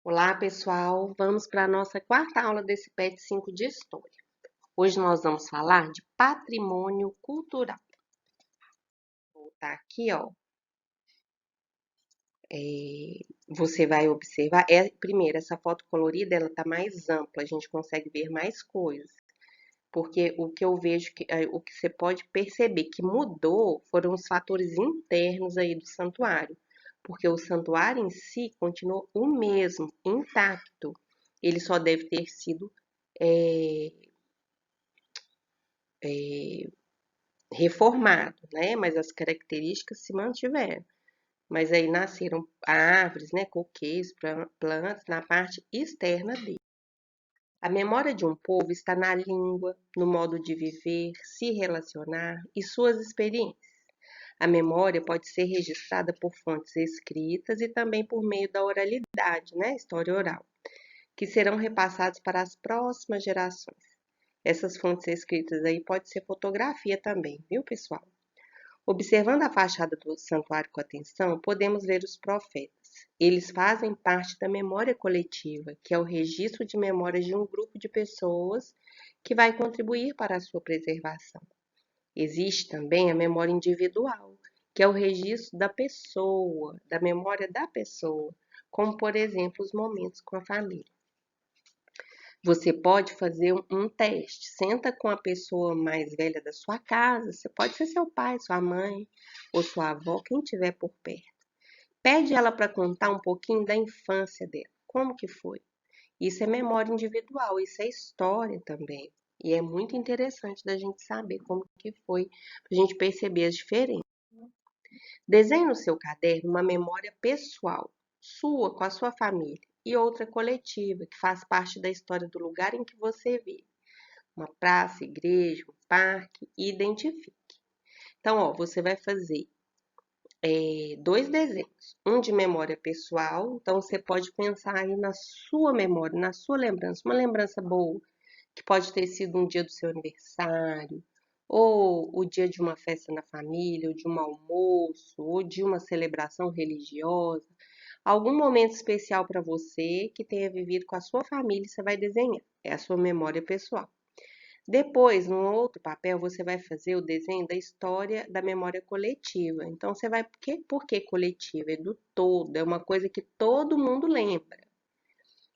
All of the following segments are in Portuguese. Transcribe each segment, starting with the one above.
Olá, pessoal! Vamos para a nossa quarta aula desse PET 5 de História. Hoje nós vamos falar de patrimônio cultural. Vou voltar aqui, ó. Você vai observar, primeiro, essa foto colorida, ela tá mais ampla, a gente consegue ver mais coisas. Porque o que eu vejo, o que você pode perceber que mudou foram os fatores internos aí do santuário. Porque o santuário em si continuou o mesmo, intacto. Ele só deve ter sido é, é, reformado, né? Mas as características se mantiveram. Mas aí nasceram árvores, né? Coqueiros, plantas na parte externa dele. A memória de um povo está na língua, no modo de viver, se relacionar e suas experiências. A memória pode ser registrada por fontes escritas e também por meio da oralidade, né? História oral, que serão repassados para as próximas gerações. Essas fontes escritas aí pode ser fotografia também, viu, pessoal? Observando a fachada do santuário com atenção, podemos ver os profetas. Eles fazem parte da memória coletiva, que é o registro de memórias de um grupo de pessoas que vai contribuir para a sua preservação. Existe também a memória individual, que é o registro da pessoa, da memória da pessoa, como, por exemplo, os momentos com a família. Você pode fazer um teste. Senta com a pessoa mais velha da sua casa, você pode ser seu pai, sua mãe ou sua avó, quem tiver por perto. Pede ela para contar um pouquinho da infância dela. Como que foi? Isso é memória individual, isso é história também. E é muito interessante da gente saber como que foi, para a gente perceber as diferenças. Desenhe no seu caderno uma memória pessoal, sua com a sua família, e outra coletiva, que faz parte da história do lugar em que você vive. Uma praça, igreja, um parque, e identifique. Então, ó, você vai fazer dois desenhos. Um de memória pessoal, então você pode pensar aí na sua memória, na sua lembrança, uma lembrança boa, que pode ter sido um dia do seu aniversário, ou o dia de uma festa na família, ou de um almoço, ou de uma celebração religiosa, algum momento especial para você que tenha vivido com a sua família, você vai desenhar. É a sua memória pessoal. Depois, no outro papel, você vai fazer o desenho da história da memória coletiva. Então, você vai. Por que coletiva? É do todo, é uma coisa que todo mundo lembra.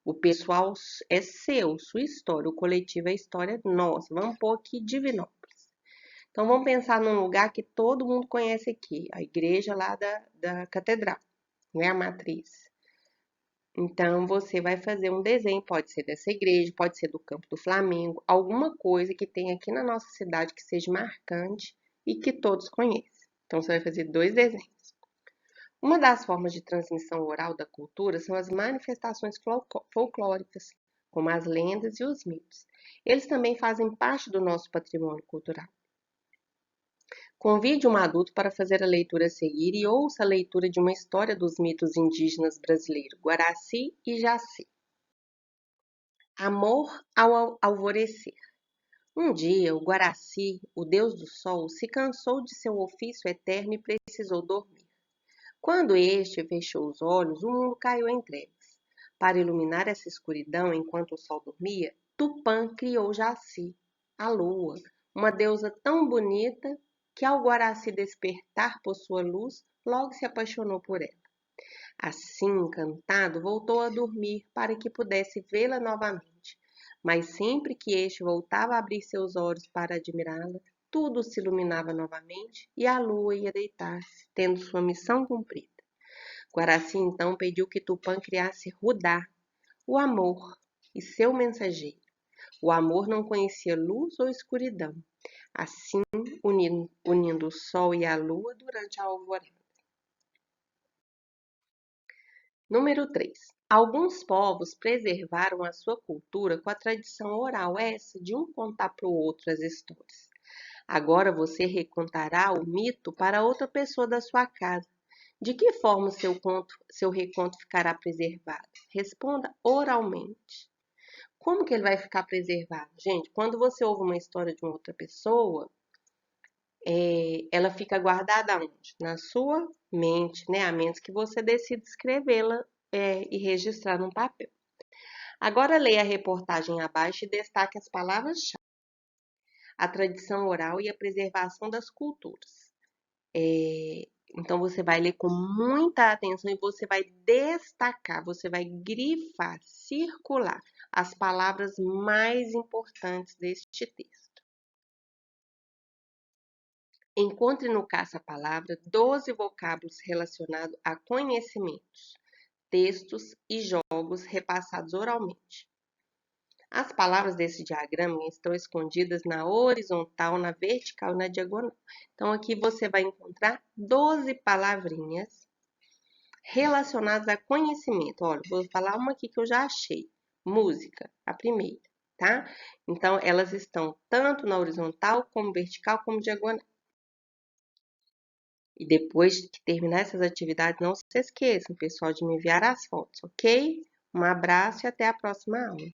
O pessoal é seu, sua história. O coletivo é a história nossa. Vamos pôr aqui Divinópolis. Então, vamos pensar num lugar que todo mundo conhece aqui, a igreja lá da catedral, né? A matriz. Então, você vai fazer um desenho, pode ser dessa igreja, pode ser do campo do Flamengo, alguma coisa que tem aqui na nossa cidade que seja marcante e que todos conheçam. Então, você vai fazer dois desenhos. Uma das formas de transmissão oral da cultura são as manifestações folclóricas, como as lendas e os mitos. Eles também fazem parte do nosso patrimônio cultural. Convide um adulto para fazer a leitura a seguir e ouça a leitura de uma história dos mitos indígenas brasileiros, Guaraci e Jaci. Amor ao alvorecer. Um dia, o Guaraci, o deus do sol, se cansou de seu ofício eterno e precisou dormir. Quando este fechou os olhos, o mundo caiu em trevas. Para iluminar essa escuridão enquanto o sol dormia, Tupã criou Jaci, a lua, uma deusa tão bonita que, ao Guaraci despertar por sua luz, logo se apaixonou por ela. Assim, encantado, voltou a dormir para que pudesse vê-la novamente. Mas sempre que este voltava a abrir seus olhos para admirá-la, tudo se iluminava novamente e a lua ia deitar-se, tendo sua missão cumprida. Guaraci então pediu que Tupã criasse Rudá, o amor, e seu mensageiro. O amor não conhecia luz ou escuridão, assim unindo o sol e a lua durante a alvorada. Número 3. Alguns povos preservaram a sua cultura com a tradição oral, essa de um contar para o outro as histórias. Agora você recontará o mito para outra pessoa da sua casa. De que forma seu reconto ficará preservado? Responda oralmente. Como que ele vai ficar preservado? Gente, quando você ouve uma história de uma outra pessoa, ela fica guardada onde? Na sua mente, né? A menos que você decida escrevê-la e registrar no papel. Agora leia a reportagem abaixo e destaque as palavras-chave. A tradição oral e a preservação das culturas. Então, você vai ler com muita atenção e você vai destacar, você vai grifar, circular as palavras mais importantes deste texto. Encontre no caça-palavra 12 vocábulos relacionados a conhecimentos, textos e jogos repassados oralmente. As palavras desse diagrama estão escondidas na horizontal, na vertical e na diagonal. Então, aqui você vai encontrar 12 palavrinhas relacionadas a conhecimento. Olha, vou falar uma aqui que eu já achei. Música, a primeira, tá? Então, elas estão tanto na horizontal, como vertical, como diagonal. E depois que terminar essas atividades, não se esqueçam, pessoal, de me enviar as fotos, ok? Um abraço e até a próxima aula.